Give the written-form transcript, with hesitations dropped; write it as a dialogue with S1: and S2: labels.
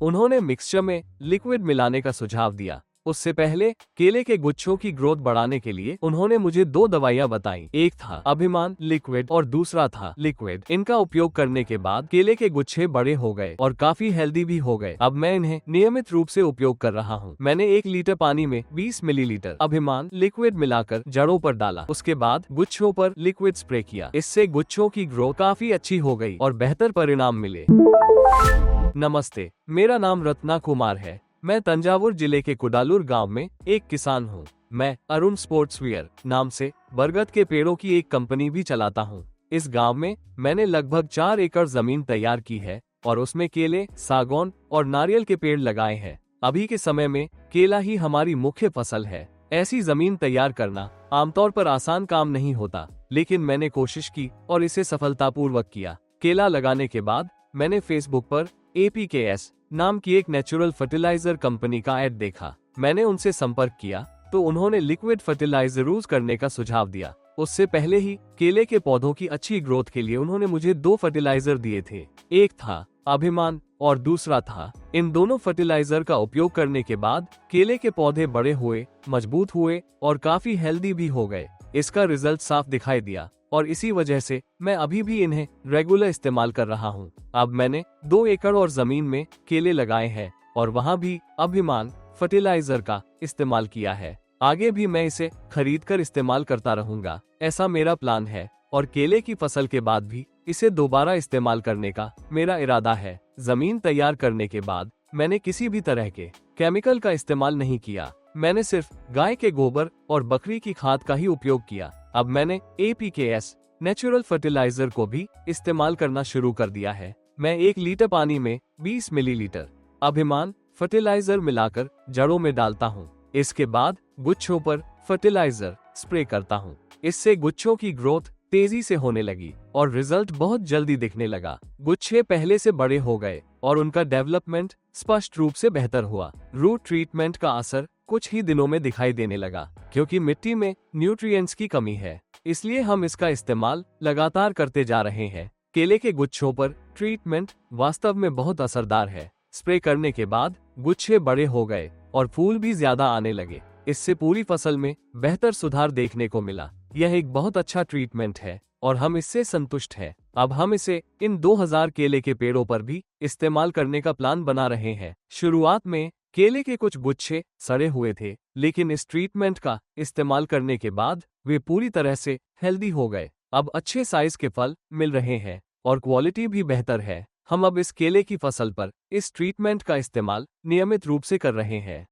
S1: उन्होंने मिक्सचर में लिक्विड मिलाने का सुझाव दिया। उससे पहले केले के गुच्छों की ग्रोथ बढ़ाने के लिए उन्होंने मुझे 2 दवाइयां बताई। एक था अभिमान लिक्विड और दूसरा था लिक्विड। इनका उपयोग करने के बाद केले के गुच्छे बड़े हो गए और काफी हेल्दी भी हो गए। अब मैं इन्हें नियमित रूप से उपयोग कर रहा हूँ। मैंने 1 लीटर पानी में 20 मिलीलीटर अभिमान लिक्विड मिलाकर जड़ों पर डाला। उसके बाद गुच्छों पर लिक्विड स्प्रे किया। इससे गुच्छों की ग्रोथ काफी अच्छी हो गई और बेहतर परिणाम मिले। नमस्ते, मेरा नाम रत्ना कुमार है। मैं तंजावुर जिले के कुडालूर गांव में एक किसान हूं। मैं अरुण स्पोर्ट्सवियर नाम से बरगद के पेड़ों की एक कंपनी भी चलाता हूं। इस गांव में मैंने लगभग 4 एकड़ जमीन तैयार की है और उसमें केले, सागौन और नारियल के पेड़ लगाए हैं। अभी के समय में केला ही हमारी मुख्य फसल है। ऐसी जमीन तैयार करना आमतौर पर आसान काम नहीं होता, लेकिन मैंने कोशिश की और इसे सफलतापूर्वक किया। केला लगाने के बाद मैंने फेसबुक पर APKS नाम की एक नेचुरल फर्टिलाइजर कंपनी का ऐड देखा। मैंने उनसे संपर्क किया तो उन्होंने लिक्विड फर्टिलाइजर यूज करने का सुझाव दिया। उससे पहले ही केले के पौधों की अच्छी ग्रोथ के लिए उन्होंने मुझे 2 फर्टिलाइजर दिए थे। एक था अभिमान और दूसरा था। इन दोनों फर्टिलाइजर का उपयोग करने के बाद केले के पौधे बड़े हुए, मजबूत हुए और काफी हेल्दी भी हो गए। इसका रिजल्ट साफ दिखाई दिया और इसी वजह से मैं अभी भी इन्हें रेगुलर इस्तेमाल कर रहा हूँ। अब मैंने 2 एकड़ और जमीन में केले लगाए हैं और वहाँ भी अभिमान फर्टिलाइजर का इस्तेमाल किया है। आगे भी मैं इसे खरीद कर इस्तेमाल करता रहूंगा, ऐसा मेरा प्लान है और केले की फसल के बाद भी इसे दोबारा इस्तेमाल करने का मेरा इरादा है। जमीन तैयार करने के बाद मैंने किसी भी तरह के केमिकल का इस्तेमाल नहीं किया। मैंने सिर्फ गाय के गोबर और बकरी की खाद का ही उपयोग किया। अब मैंने APKS नेचुरल फर्टिलाइजर को भी इस्तेमाल करना शुरू कर दिया है। मैं 1 लीटर पानी में 20 मिलीलीटर अभिमान फर्टिलाइजर मिलाकर जड़ों में डालता हूँ। इसके बाद गुच्छों पर फर्टिलाइजर स्प्रे करता हूँ। इससे गुच्छों की ग्रोथ तेजी से होने लगी और रिजल्ट बहुत जल्दी दिखने लगा। गुच्छे पहले से बड़े हो गए और उनका डेवलपमेंट स्पष्ट रूप से बेहतर हुआ। रूट ट्रीटमेंट का असर कुछ ही दिनों में दिखाई देने लगा। क्योंकि मिट्टी में न्यूट्रिएंट्स की कमी है, इसलिए हम इसका इस्तेमाल लगातार करते जा रहे हैं। केले के गुच्छों पर ट्रीटमेंट वास्तव में बहुत असरदार है। स्प्रे करने के बाद गुच्छे बड़े हो गए और फूल भी ज्यादा आने लगे। इससे पूरी फसल में बेहतर सुधार देखने को मिला। यह एक बहुत अच्छा ट्रीटमेंट है और हम इससे संतुष्ट हैं। अब हम इसे इन 2000 केले के पेड़ों पर भी इस्तेमाल करने का प्लान बना रहे हैं। शुरुआत में केले के कुछ गुच्छे सड़े हुए थे, लेकिन इस ट्रीटमेंट का इस्तेमाल करने के बाद वे पूरी तरह से हेल्दी हो गए। अब अच्छे साइज के फल मिल रहे हैं और क्वालिटी भी बेहतर है। हम अब इस केले की फसल पर इस ट्रीटमेंट का इस्तेमाल नियमित रूप से कर रहे हैं।